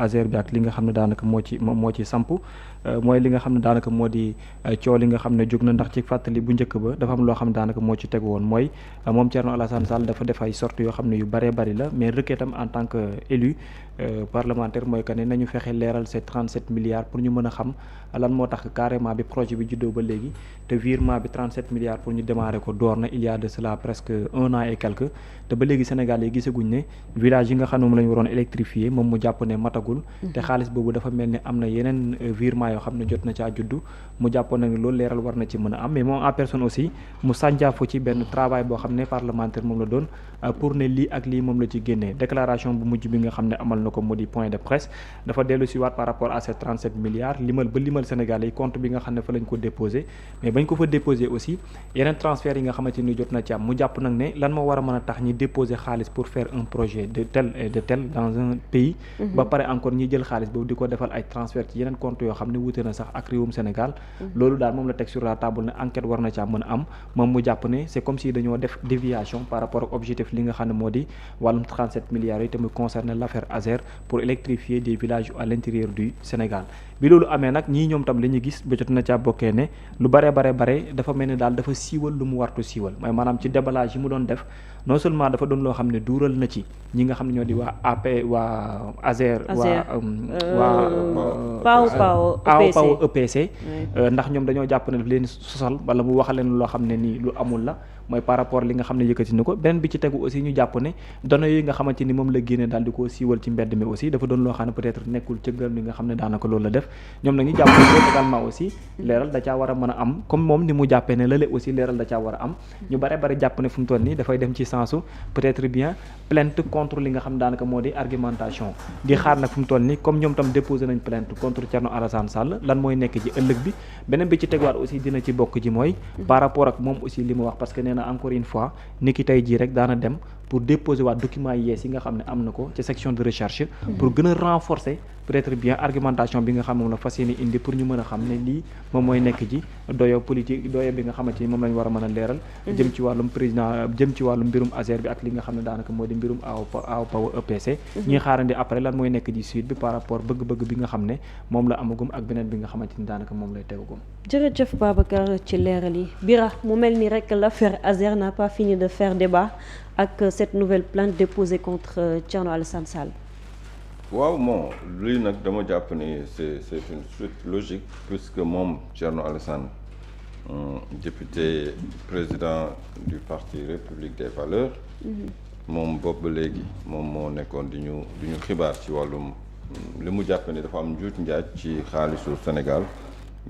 Azer bi ak li nga xam ne daanaka moo ci samp mooy li nga xam ne daanaka moo di coow li nga xam ne jóg na ndax ci fàttali bu njëkk ba dafa am loo xam ne daanaka moo ci tegu woon mooy moom Thierno Alassane Sall dafa def ay sorties yoo xam ne yu bëree bëri la mais requêtam en tant que élu parlementaire mooy que ne nañu fexe leeral ces 37 milliards pour ñu mën a xam lan moo tax carrément bi projet bi juddoo ba léegi te virement bi 37 milliards pour ñu démarrer ko door na il y a de cela presque 1 an et quelques te ba léegi Sénégal yi gisaguñ ne village yi nga xam ne moom la ñu waroon électrifier moom mu jàpp ne matagul te xaalis boobu dafa mel ni am na yeneen virement yoo xam ne jot na caa juddu mu jàppoon na ne loolu leeral war na ci mën a am mais moom en personne aussi mu sànjaafu ci benn travail boo xam ne parlementaire moom la doon pour ne lii ak lii moom la ci génnee déclaration bu mujj bi nga xam ne amal na ko mu di point de presse dafa dellu si waat par rapport à ces 37 milliards limal Sénégal yi compte bi nga xam ne fa lañ ko déposé mais bañ ko fa déposé aussi yeneen transfert yi nga xamante ni jot na ci am mu jàpp nag ne lan moo war a mën a tax ñi déposer xaalis pour faire un projet de tel et de tel dans un pays ba pare encore ñi jël xaalis boobu di ko defal ay transfert ci yeneen compte yoo xam ne wuute na sax ak réewum Sénégal loolu daal moom la teg sur la table ne enquête war na ci mën a am moom mu jàpp ne c'est comme si dañoo def déviation par rapport ak objectif li nga xam ne moo di wàllum 37 milliards yi te muy concerner l'affaire Azer pour électrifier des villages à l'intérieur du Sénégal bi loolu amee nag ñii ñoom tam li ñu gis ba jot na caa bokkee ne lu bare dafa mel ni daal dafa siiwal lu mu wartu siiwal mooy maanaam ci déballage yi mu doon def non seulement dafa doon loo xam ne duural na ci ñi nga xam ne ñoo di waa waa Azer Pao EPC ndax ñoom dañoo jàpp ne daf leen sosal wala mu wax leen loo xam ne nii lu amul la mooy par rapport li nga xam ne yëkkati na ko beneen bi ci tegu aussi ñu jàpp ne données yi nga xamante ni moom la génne daal di ko siiwal ci mbedd mi aussi dafa doon loo xam ne peut-être nekkul cëggal li nga xam ne daanaka loolu la def ñoom nag ñu jàpp ne également aussi leeral da caa war a mën a am comme moom ni mu jàppee ne lële aussi leeral da caa war a am ñu bare jàpp ne fu mu toll nii dafay dem ci sensu peut-être bien plainte contre li nga xam ne daanaka moo di argumentation di xaar nag fu mu toll nii comme ñoom tam déposé nañ plainte contre Thierno Alassane Sall lan mooy nekk ci ëllëg bi beneen bi ci teguwaat aussi dina ci bokk ji mooy par rapport ak moom aussi li mu wax parce que nee na encore une fois ni ki tey jii rek daana dem pour déposer waat documents yi yees yi nga xam ne am na ko ci section de recherche pour gën a renforcer peut-être bien argumentation bi nga xam moom la fas yéene indi pour ñu mën a xam ne lii moom mooy nekk ji doyo politique doyo bi nga xamante ni moom lañ war a mën a leeral jëm ci wàllum président jëm ci wàllum mbirum Azer bi ak li nga xam ne daanaka moo di mbirum Aw Power EPC ñuy xaarandi après lan mooy nekk ji suite bi par rapport bëgg-bëgg bi nga xam ne moom la amagum ak beneen bi nga xamante ni daanaka moom lay tegagum. jërëjëf Babacar ci leeral yi Bira mu mel ni rek l'affaire Azer n'a pas fini de faire débat ak cette nouvelle plainte déposée contre Thierno Alassane Sall. waaw bon lii nag dama jàpp ni c'est une suite logique puisque moom Thierno Alassane député président du parti République des Valeurs moom boobu ba léegi moom moo nekkoon di ñu xibaar ci wàllum li mu jàpp ni dafa am njuuj njaaj ci xaalisu Sénégal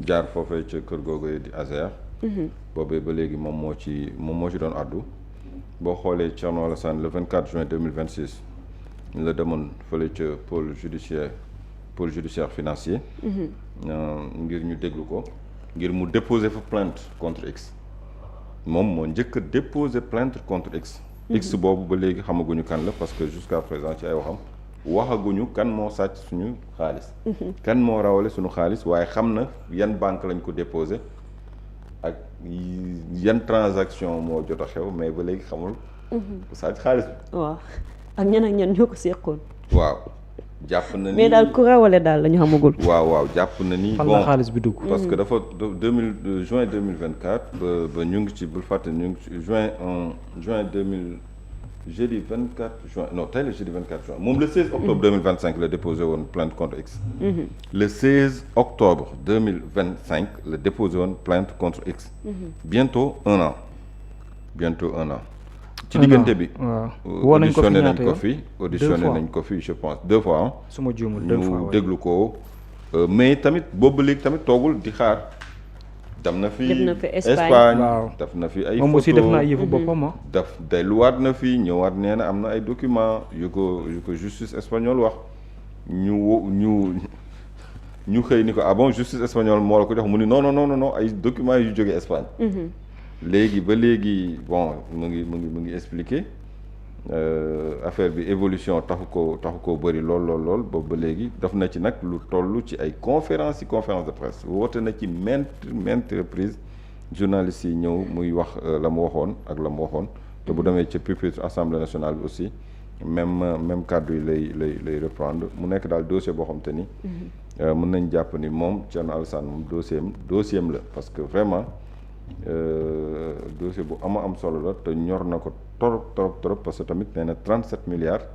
jaar foofee ca kër googu di Azer boobee ba léegi moom moo ci doon addu boo xoolee Thierno Alassane le 24 juin 2026 la demoon fële ca pôle judiciaire financier ngir ñu déglu ko ngir mu déposer fa plainte contre X moom moo njëkk a déposer plainte contre X X boobu ba léegi xamaguñu kan la parce que jusqu'à présent ci ay waxaguñu kan moo sàcc suñu xaalis kan moo rawale suñu xaalis waaye xam na yan banque lañ ko déposer ak yan transaction moo jot a xew mais ba léegi xamul sàcc xaalis bi waaw ak ñan ñoo ko seqoon. waaw jàpp na ni mais daal ku rawale daal la ñu xamagul. waaw jàpp na ni. fan la xaalis bi dugg. parce que dafa juin 2024 ba ñu ngi ci bul fàtte ñu ngi ci juin 2000 jeudi 24 juin non tey le jeudi 24 juin moom le 16 octobre 2025 la déposé woon plainte contre X. le 16 octobre 2025 la déposé woon plainte contre X. bientôt un an. ci diggante bi. woo nañ ko fi ñaata auditionné nañ ko fi je pense 2 fois. su ma juumul 2 fois ñu déglu ko mais tamit boobu léegi tamit toogul di xaar. dem na fi Espagne def na fi ay photo moom aussi def na ay yëfu boppam delluwaat na fi ñëwaat nee na am na ay documents yu ko justice espagnole wax ñu xëy ni ko ah bon justice espagnole moo la ko jox mu ni non ay documents yu jógee Espagne. léegi ba léegi bon mu ngi expliquer affaire bi évolution taxu ko bëri lool boobu ba léegi daf na ci nag lu toll ci ay conférence de presse woote na ci maintes reprises journalistes yi ñëw muy wax la mu waxoon te bu demee ca pupitre assemblée nationale bi aussi même kàddu yi lay reprendre mu nekk daal dossier boo xam te ni mën nañ jàpp ni moom Thierno Alassane moom dossier am la parce que vraiment dossier bu am solo la te ñor na ko trop parce que tamit nee na 37 milliards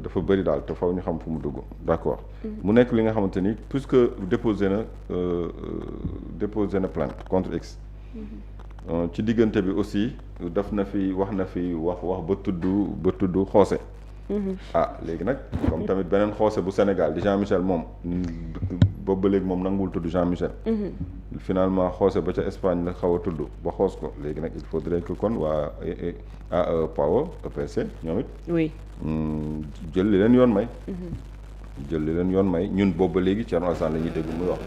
dafa bëri daal te faw ñu xam fu mu dugg d'accord mu nekk li nga xamante ni puisque déposé na plainte contre X ci diggante bi aussi wax na fi wax ba tudd xoose léegi nag comme tamit beneen xoose bu Sénégal di Jean Michel moom boobu ba léegi moom nanguwul tudd Jean Michel finalement xoose ba ca Espagne la xaw a tudd ba xoos ko léegi nag il faudrait que kon waa AE Power EPC ñoom it jël li leen yoon may ñun boobu ba léegi Thierno Alassane la ñuy dégg muy wax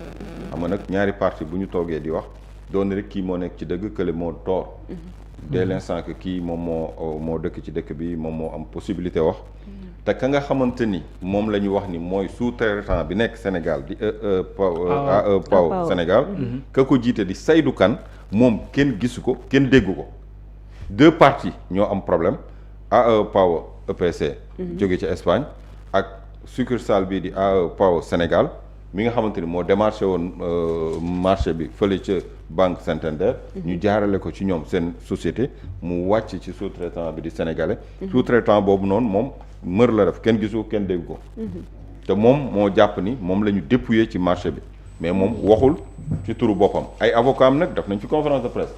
xam nga nag ñaari parti bu ñu toogee di wax doon rek kii moo nekk ci dëgg kële moo tort dès l'instant que kii moom moo dëkk ci dëkk bi moom moo am possibilité wax te ka nga xamante ni moom la ñu wax ni mooy sous-traitant bi nekk Sénégal di AE Power Sénégal ka ko jiite di Seydou Kane moom kenn gisu ko kenn déggu ko 2 parties ñoo am problème AE Power EPC jóge ci Espagne ak succursale bii di AE Power Sénégal mi nga xamante ni moo démarché woon marché bi fële ca Banque Santander ñu jaarale ko ci ñoom seen société mu wàcc ci sous-traitant bi di sénégalais sous-traitant boobu noonu moom mër la def kenn gisu kenn dégg ko te moom moo jàpp ni moom la ñu dépouillé ci marché bi mais moom waxul ci turu boppam ay avocat am nag daf nañ fi conférence de presse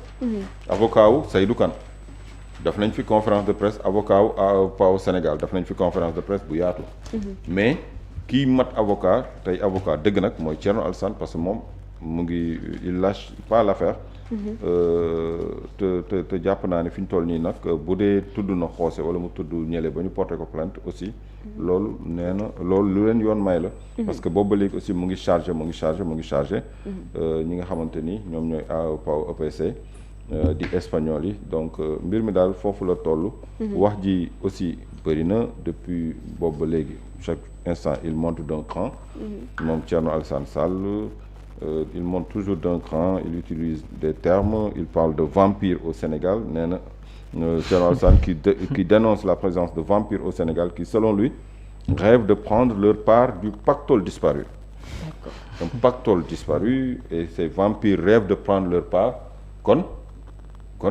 avocat wu Seydou Kane daf nañ fi conférence de presse avocat wu AEPAO Sénégal daf nañ fi conférence de presse bu yaatu mais kii mat avocat tey avocat dëgg nag mooy Thierno Alassane parce que moom mu ngi il lâche pas l'affaire te jàpp naa ne fi ñu toll nii nag bu dee tudd na xoose wala mu tudd ñële ba ñu porté ko plainte aussi loolu nee na loolu lu leen yoon may la parce que boobu ba léegi aussi mu ngi chargé ñi nga xamante ni ñoom ñooy AEPAO EPC di espagnol yi donc mbir mi daal foofu la toll wax ji aussi bëri na depuis boobu ba léegi chaque instant il monte d'un cran moom Thierno Alassane Sall il monte toujours d'un cran il utilise des termes il parle de vampire au Sénégal nee na Thierno Alassane qui dénonce la présence de vampires au Sénégal qui selon lui rêvent de prendre leur part du pactole disparu. Un pactole disparu et ces vampires rêvent de prendre leur part kon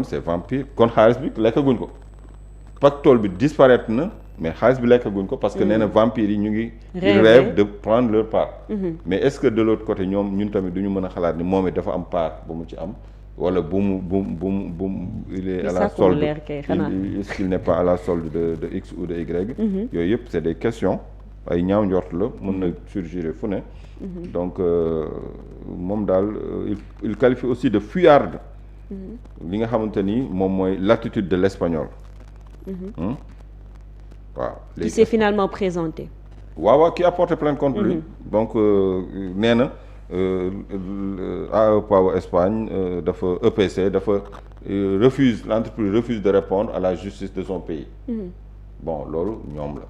ces vampires kon xaalis bi lekkaguñ ko pactole bi disparaître na mais xaalis bi lekkaguñ ko parce que nee na vampires yi ñu ngi rêve de prendre leur part mais est-ce que de l'autre côté ñun tamit du ñu mën a xalaat ni moom it dafa am part bu mu ci am wala bu mu il est à la solde est-ce qu'il n'est pas à la solde de X ou de Y yooyu yëpp c'est des questions ay ñaaw njort la mën na surgir fu ne donc moom daal il qualifie aussi de fuyarde li nga xamante ni moom mooy l'attitude de l'espagnol waaw qui s'est finalement présenté waaw qui a porté plainte contre lui donc nee na AEPAO Espagne dafa EPC dafa l'entreprise refuse de répondre à la justice de son pays bon loolu ñoom la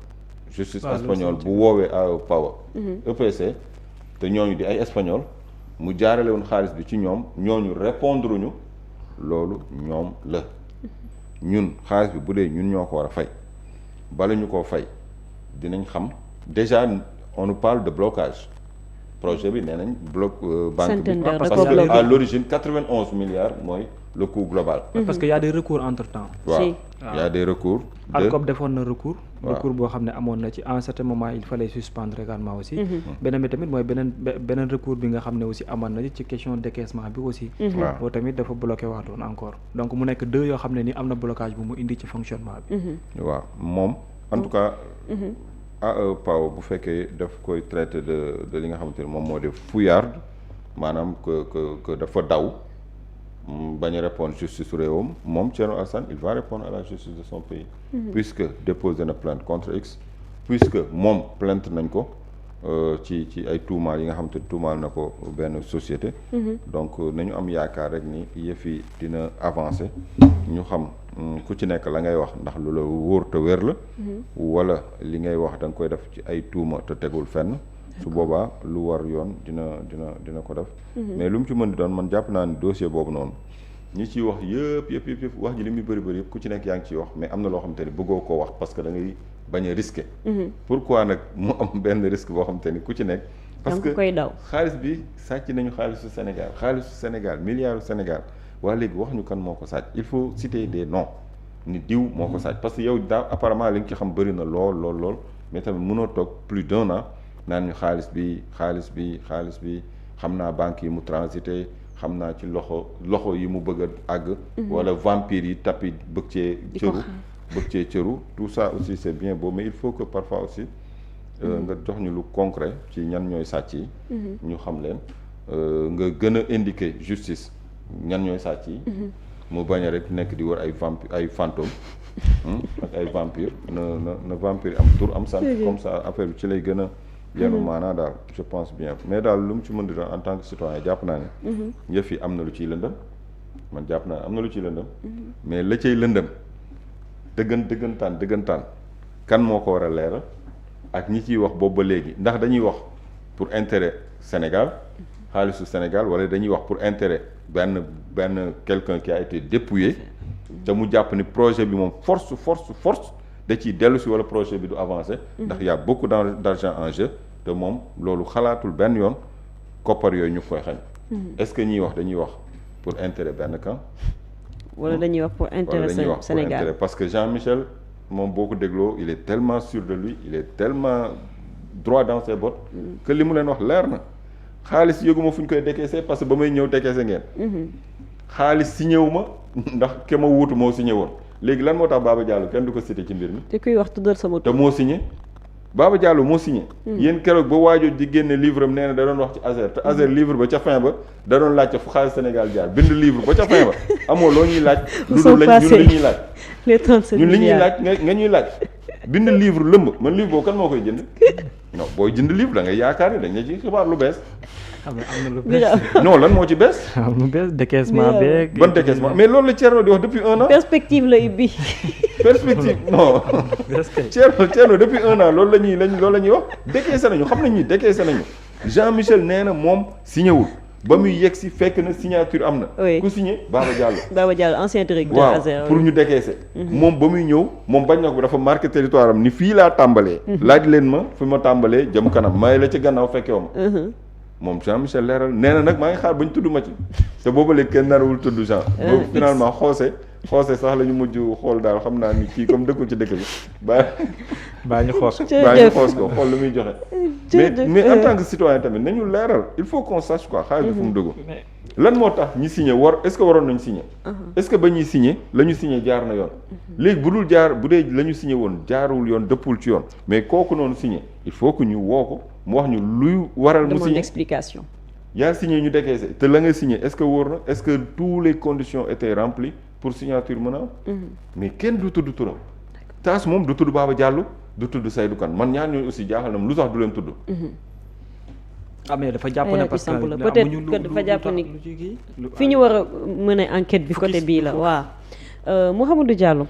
justice espagnole bu woowee AEPAO EPC te ñooñu di ay espagnol mu jaarale woon xaalis bi ci ñooñu répondre ñu loolu ñoom la ñun xaalis bi bu dee ñun ñoo ko war a fay bala ñu koo fay dinañ xam déjà on nous parle de blocage projet bi nee nañ banque bi parce que à l'origine 91 milliards mooy le coût global parce que y a des recours entre temps waaw y a des recours ARCOP defoon na recours boo xam ne amoon na ci à un certain moment il fallait suspendre également aussi beneen bi tamit mooy beneen recours bi nga xam ne aussi amoon na ci question décaissement bi aussi boo tamit dafa bloqué waatoon encore donc mu nekk 2 yoo xam ne ni am na blocage bu mu indi ci fonctionnement bi waaw moom en tout cas AEPAO bu fekkee daf koy traité de li nga xamante ne moom moo def fouillarde maanaam que dafa daw bañ a répondre justice su réewam moom Thierno Alassane il va répondre à la justice de son pays puisque déposé na plainte contre X puisque moom plainte nañ ko ci ay tuumaal yi nga xamante ne tuumaal na ko benn société donc nañu am yaakaar rek ni yëf yi dina avancer ñu xam ku ci nekk la ngay wax ndax lu la wóor te wér la wala li ngay wax da nga koy def ci ay tuuma te tegul fenn su boobaa lu war yoon dina ko def mais lu mu ci mën di doon man jàpp naa ni dossier boobu noonu ñi ciy wax yëpp wax ji li muy bëri yëpp ku ci nekk yaa ngi ciy wax mais am na loo xamante ni bëggoo koo wax parce que da ngay bañ a risqué. pourquoi nag mu am benn risque boo xamante ni ku ci nekk. parce que koy daw xaalis bi sàcc nañu xaalisu Sénégal milliardu Sénégal waa léegi wax ñu kan moo ko sàcc il faut citer des noms ni diw moo ko sàcc parce que yow daaw apparemment li nga ci xam bëri na lool mais tamit mënoo toog plus d'un an naan ñu xaalis bi xam naa banques yi mu transité xam naa ci loxo yi mu bëgg a àgg. wala vampires yi tapis bëgg cee cëru tout ça aussi c'est bien beau mais il faut que parfois aussi. nga jox ñu lu concret ci ñan ñooy sàcc yi. ñu xam leen nga gën a indiquer justice ñan ñooy sàcc yi. mu bañ a rek nekk di wër ay fantôme ak ay vampire na vampire am tur am sant comme ça affaire bi ci lay gën a yenu maanaa daal je pense bien mais daal lu mu ci mën di doon en tant que citoyen jàpp naa ne yëf yi am na lu ciy lëndëm man jàpp naa ne am na lu ciy lëndëm mais la cay lëndëm dëggantaan kan moo ko war a leeral ak ñi ciy wax boobu ba léegi ndax dañuy wax pour intérêt Sénégal xaalisu Sénégal wala dañuy wax pour intérêt benn quelqu'un qui a été dépouillé te mu jàpp ni projet bi moom force da ciy dellu si wala projet bi du avancé ndax y a beaucoup d'argent en jeu te moom loolu xalaatul benn yoon koppar yooyu ñu koy xañ est-ce que ñiy wax dañuy wax pour intérêt benn camp wala dañuy wax pour intérêt Sénégal parce que Jean-Michel moom boo ko dégloo il est tellement sûr de lui il est tellement droit dans ses bottes que li mu leen wax leer na xaalis yëguma fu ñu koy décaissé parce que ba may ñëw décaissé ngeen xaalis signé wu ma ndax ke ma wuutu moo signé woon léegi lan moo tax Baba Diallo kenn du ko cité ci mbir mi te kuy wax tuddal sama tur te moo signé Baba Diallo moo signé yéen keroog ba waajoo di génne livre am nee na da doon wax ci Azer te Azer livre ba ca fin ba da doon laajte fu xaalis Sénégal jaar bind livre ba ca fin ba amoo loo ñuy laaj lu dul ñun li ñuy laaj ñun li ñuy laaj nga ñuy laaj bind livre lëmb man livre boobu kan moo koy jënd non booy jënd livre da ngay yaakaar ni dañ la ci xibaar lu bees am na lu bees non lan moo ci bees am lu bees décaissement beeg ban décaissement mais loolu la Thierno di wax depuis un an perspective la ubbi perspective non Thierno depuis un an loolu la ñuy wax décaissé nañu xam nañ ni décaissé nañu Jean-Michel nee na moom signé wul ba muy yegg si fekk na signature am na ku signé Baba Diallo ancien directeur Azer waaw pour ñu décaissé moom ba muy ñëw moom bañ na ko dafa marqué territoire am ni fii laa tàmbalee laaj leen ma fi ma tàmbalee jëm kanam may la ci gannaaw fekkee ma moom Jean-Michel leeral nee na nag maa ngi xaar ba ñu tudd ma ci te booba léegi kenn narawul tudd Jean boobu finalement xoose sax la ñu mujj xool daal xam naa ni kii comme dëkkul ci dëkk bi baa ñu xoos ko xool lu muy joxe mais en tant que citoyen tamit nañu leeral il faut qu'on sache quoi xaalis bi fu mu dugg lan moo tax ñi signé est-ce que waroon nañu signé est-ce que ba ñuy signé la ñu signé jaar na yoon léegi bu dee la ñu signé woon jaarul yoon dëppul ci yoon mais kooku noonu signé il faut que ñu woo ko mu wax ñu luy waral mu signé explication yaa signé ñu décaissé te la nga signé est-ce que wóor na est-ce que toutes les conditions étaient remplies pour signature mën a am mais kenn du tudd turam taas moom du tudd Baba Diallo du tudd Seydou Kane man ñaar ñooñu aussi jaaxal na lu tax du leen tudd mais dafa jàpp ne parce que peut-être que dafa jàpp ni fi ñu war a mën a enquête bi côté bii la waaw Mouhamadou Diallo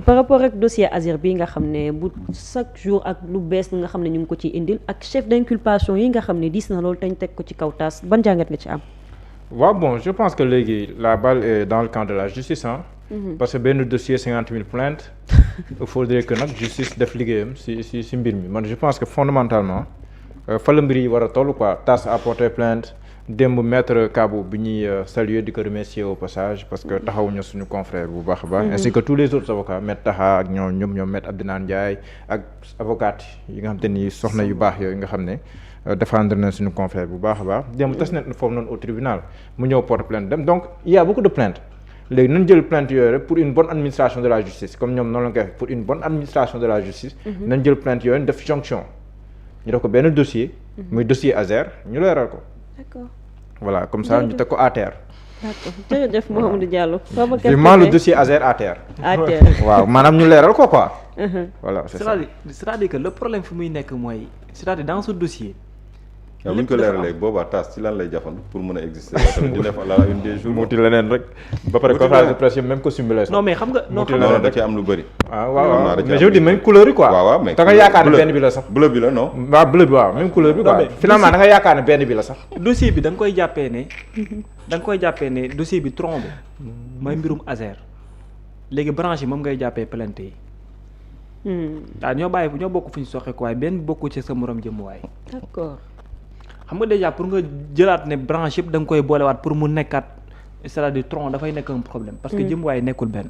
par rapport ak dossier Azer bi nga xam ne bu chaque jour ak lu bees nga xam ne ñu ngi ko ciy indil ak chef d'inculpation yi nga xam ne diis na loolu tañ teg ko ci kaw taas ban jàngat nga ci am waaw bon je pense que léegi la balle est dans le camp de la justice parce que benn dossier 50 000 plaintes il faudrait que nag justice def liggéeyam si mbir mi man je pense que fondamentalement fa la mbir yi war a toll quoi TAS a porté plainte démb maître Kabou bi ñuy saluer di ko remercier au passage parce que taxawuñu suñu confrère bu baax a baax ainsi que tous les autres avocats maître Taha ak ñoom maître Abdinane Ndiaye ak avocat yi nga xam te ni soxna yu baax yooyu nga xam ne défendre na suñu confrère bu baax a baax démb tas na foofu noonu au tribunal mu ñëw porte plainte dem donc il y a beaucoup de plaintes léegi nañ jël plainte yooyu rek pour une bonne administration de la justice comme ñoom noonu la koy pour une bonne administration de la justice nañ jël plainte yooyu def jonction ñu def ko benn dossier muy dossier Azer ñu leeral ko d'accord voilà comme ça ñu teg ko à terre d'accord jërëjëf Mouhamadou Diallo vraiment le dossier Azer à terre waaw maanaam ñu leeral ko quoi voilà c'est ça c'est-à-dire que le problème fi muy nekk mooy c'est-à-dire dans ce dossier bu ñu ko leeralee boobaa TAS ci lan lay jafandu pour mën a exister tamit di def à la une des jours. muuti leneen rek. ba pare conférence de presse même costume bi lay. non mais xam nga non da ci am lu bëri. waaw mais je dis même couleur yi quoi. waaw mais da nga yaakaar ne benn bi la sax. bleu bi la non. waaw bleu bi waaw même couleur bi quoi. finalement da nga yaakaar ne benn bi la sax. dossier bi da nga koy jàppee ne dossier bi tronc bi mooy mbirum Azer léegi branche yi moom ngay jàppee plainte yi. waaw ñoo bokk fu ñu soxee ko waaye benn bokku ci sa morom jëm waay. d'accord. xam nga déjà pour nga jëlaat ne branche yëpp da nga koy boolewaat pour mu nekkaat c'est-à-dire tronc dafay nekk un problème. parce que jëm waay nekkul benn.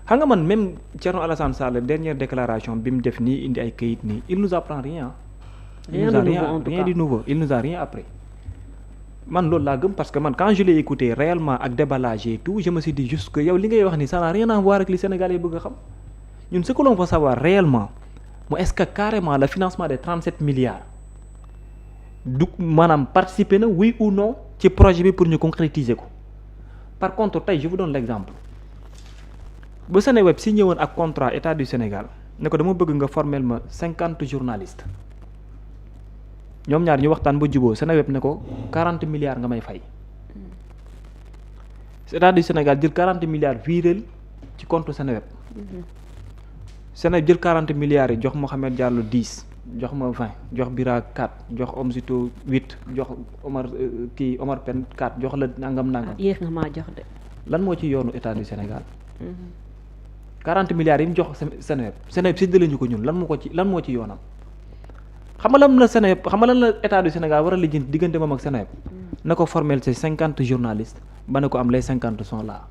xam nga man même Thierno Alassane Sall dernière déclaration bi mu def nii indi ay këyit nii il nous apprend rien. rien du nouveau il nous a rien appris. man loolu laa gëm parce que man quand je l'ai écouté réellement ak déballage et tout je me suis dit juste que yow li ngay wax ni ça n'a rien à voir ak li Sénégalais bëgg a xam ñun ce que l'on veut savoir réellement mooy est-ce que carrément le financement des 37 milliards du maanaam participer na oui ou non ci projet bi pour ñu concrétiser ko par contre tey je vous donne l'exemple bu Seneweb si ñëwoon ak contrat état du Sénégal ne ko dama bëgg nga formel ma 50 journalistes ñoom ñaar ñu waxtaan ba juboo Seneweb ne ko 40 milliards nga may fay état du Sénégal jël 40 milliards viréel ci compte Seneweb Seneweb jël 40 milliards yi jox Mohamed Diallo 10 jox ma 20 jox Bira 4 jox Omzito 8 jox Omar Pène 4 jox la nangam. yéex nga maa jox de. lan moo ci yoonu état du Sénégal. 40 milliards yi mu jox Seneweb séddale ñu ko ñun lan moo ci yoonam. xam nga lan la état du Sénégal war a lijjanti diggante moom ak Seneweb na ko formel ces 50 journalistes ba ne ko am les 50 sont là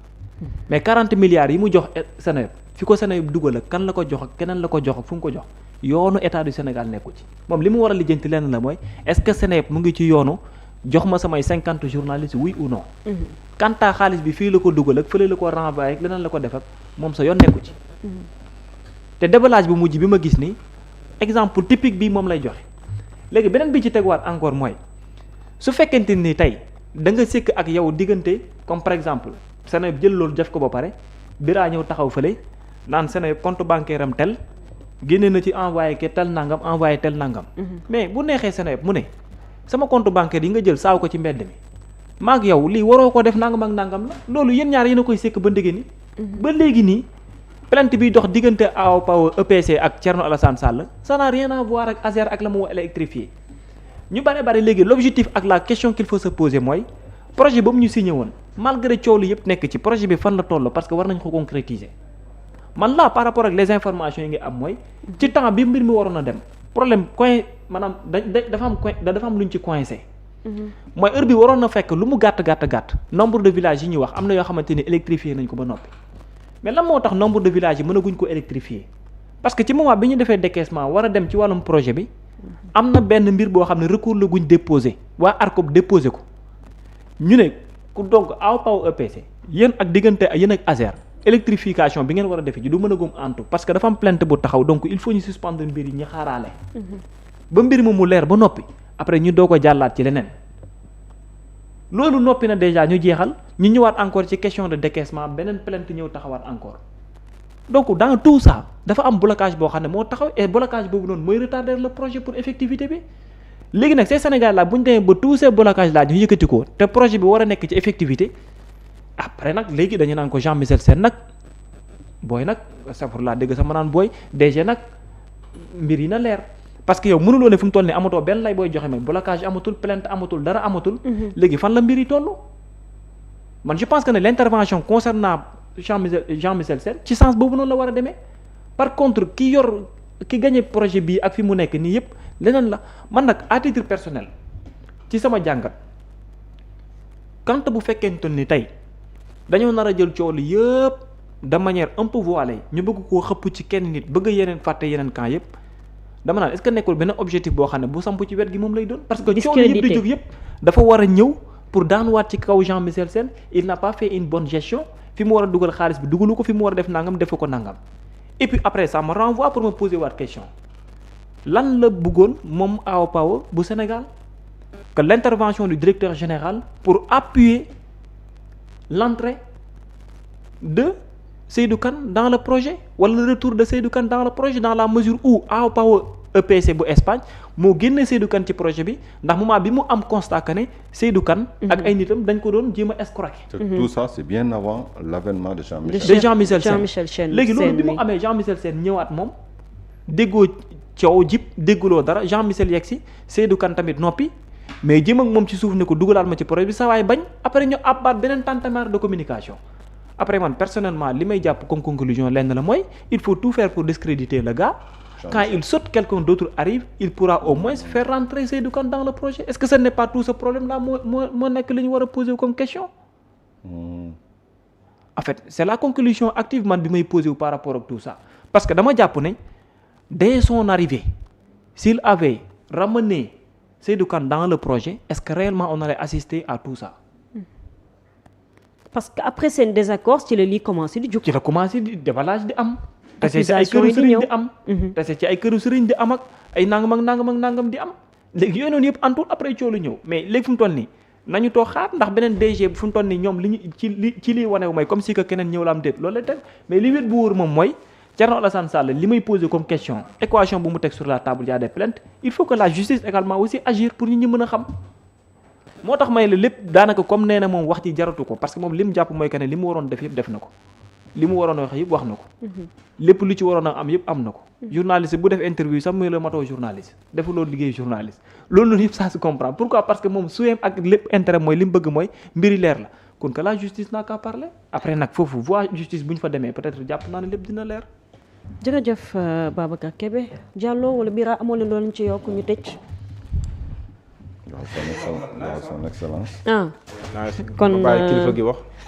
mais 40 milliards yi mu jox Seneweb fi ko Seneweb dugal ak kan la ko jox ak keneen la ko jox ak fu mu ko jox yoonu état du Sénégal nekku ci moom li mu war a lijjanti lenn la mooy est-ce que Seneweb mu ngi ci yoonu jox ma samay 50 journalistes oui ou non. quant à xaalis bi fii la ko dugal ak fële la ko renvoyé ak leneen la ko def ak moom sa yoon nekku ci. te déballage bu mujj bi ma gis ni exemple typique bi moom lay joxe léegi beneen bi ci teguwaat encore mooy su fekkente ni tey da nga sëkk ak yow diggante comme par exemple Seneweb jël loolu def ko ba pare Bira ñëw taxaw fële naan Seneweb compte bancaire am tel génne na ci envoyé ke tel nangam envoyé tel nangam. mais bu neexee Seneweb mu ne sama compte bancaire yi nga jël saaw ko ci mbedd mi maag yow lii waroo ko def nangam ak nangam la loolu yéen ñaar yéen a koy sëkk ba ndege ni. ba léegi nii. plainte bi dox diggante AO Power EPC ak Thierno Alassane Sall ça n'a rien à voir ak Azer ak la mu électrifié ñu bari léegi l'objectif ak la question qu'il faut se poser mooy projet boobu ñu signé woon malgré coow li yëpp nekk ci projet bi fan la toll parce que war nañ ko concrétiser man là par rapport ak les informations yi nga am mooy ci temps bi mbir mi waroon a dem problème maanaam dafa am lu ñu ci coincé mooy heure bi waroon na fekk lu mu gàtt nombre de villages yi ñuy wax am na yoo xamante ni électrifié nañ ko ba noppi mais lan moo tax nombre de villages yi mënaguñ ko électrifier parce que ci moment bi ñu defee décaissement war a dem ci wàllum projet bi am na benn mbir boo xam ne recours la guñ déposé waa ARCOP déposé ko ñu ne ku donc AO Power EPC yéen ak diggante yéen ak Azer électrification bi ngeen war a defe ji du mën a gum antu parce que dafa am plainte bu taxaw donc il faut ñu suspendre mbir yi ñu xaaraale ba mbir mi mu leer ba noppi après ñu doog a jàllaat ci leneen loolu noppi na déjà ñu jeexal ñu ñëwaat encore ci question de décaissement beneen plainte ñëw taxawaat encore donc dans tout ça dafa am blocage boo xam ne moo taxaw et blocage boobu noonu mooy retarder le projet pour effectivité bi léegi nag ces Sénégal là bu ñu demee ba tous ces blocages là ñu yëkkati ko te projet bi war a nekk ci effectivité après nag léegi dañu naan ko Jean Michel Sène nag booy nag safar laa dégg sax ma naan booy DG nag mbir yi na leer parce que yow mënuloo ne fu mu toll nii amatoo benn lay booy joxe mais blocage amatul plainte amatul dara amatul. léegi fan la mbir yi toll. man je pense que ne l'intervention concernant Jean Michel Sène ci sens boobu noonu la war a demee par contre ki gagné projet bii ak fi mu nekk nii yëpp leneen la man nag à titre personnel ci sama jàngat quand bu fekkente ni tey dañoo nar a jël coow li yëpp de manière un peu voilée ñu bëgg koo xëpp ci kenn nit bëgg yeneen fàtte yeneen camp yëpp dama naan est-ce que nekkul benn objectif boo xam ne bu samp ci wet gi moom lay doon. parce que coow li yëpp di jóg yëpp dafa war a ñëw pour daanuwaat ci kaw Jean Michel Sène il n'a pas fait une bonne gestion fi mu war a dugal xaalis bi dugalu ko fi mu war a def nangam defu ko nangam et puis après ça me renvoie pour me poser waat question lan la bëggoon moom AO Power bu Sénégal que l'intervention du directeur général pour appuyer l'entrée de Seydou Kane dans le projet wala le retour de Seydou Kane dans le projet dans la mesure où AO Power EPC bu Espagne moo génne Seydou Kane ci projet bi ndax moment bi mu am constat que ne Seydou Kane ak ay nitam dañ ko doon jéem a escroquer. Tout ça c'est bien avant l'avènement de Jean-Michel Sène léegi loolu bi mu amee Jean-Michel Sène ñëwaat moom déggoo coow jib dégguloo dara Jean-Michel yegg si Seydou Kane tamit noppi mais jëm ak moom ci suuf ne ko dugalaat ma ci projet bi sa waay bañ après ñu abbaat beneen tintamarre de communication après man personnellement li may jàpp comme conclusion lenn la mooy il faut tout faire pour discréditer le gars. Quand il saute, quelqu'un d'autre arrive, il pourra au moins faire rentrer Seydou Kane dans le projet. Est-ce que ce n'est pas tout ce problème-là moo nekk li ñu war a poser comme question? En fait, c'est la conclusion active man bi may poser par rapport ak tout ça. Parce que dama jàpp ne dès son arrivée, s'il avait ramené Seydou Kane dans le projet, est-ce que réellement on aurait assisté à tout ça? Parce que après seen désaccord ci la lii commencé di jóg. ci la commencé di déballage di am. tase ci ay këru sëriñ di am tase ci ay këru sëriñ di am ak ay nangam ak nangam ak nangam di am léegi yooyu noonu yëpp antul après coow lu ñëw mais léegi fu mu toll nii nañu toog xaar ndax beneen DG fu mu toll nii ñoom li ñu ci lii wane mooy comme si que keneen ñëw la am déet loolu la teg mais li wét bu wóor moom mooy Thierno Alassane Sall li may poser comme question équation bu mu teg sur la table y a des plaintes il faut que la justice également aussi agir pour nit ñi mën a xam moo tax may la lépp daanaka comme nee na moom wax ci jaratu ko parce que moom li mu jàpp mooy que ne li mu waroon def yëpp def na ko li mu waroon a wax yëpp wax na ko lépp lu ci waroon a am yëpp am na ko journaliste bu def interview sax muy la matoo journaliste defu loolu liggéey journaliste loolu noonu yëpp ça se comprend pourquoi parce que moom suyem ak lépp intérêt mooy li mu bëgg mooy mbiri leer la kon que la justice n'a qu'à parler après nag foofu voie justice bu ñu fa demee peut-être jàpp naa ne lépp dina leer. jërëjëf Babacar Kébé Diallo wala Bira amoo leen loolu ci yokk ñu tëj. son excellence. kon bàyyi kilifa gi wax.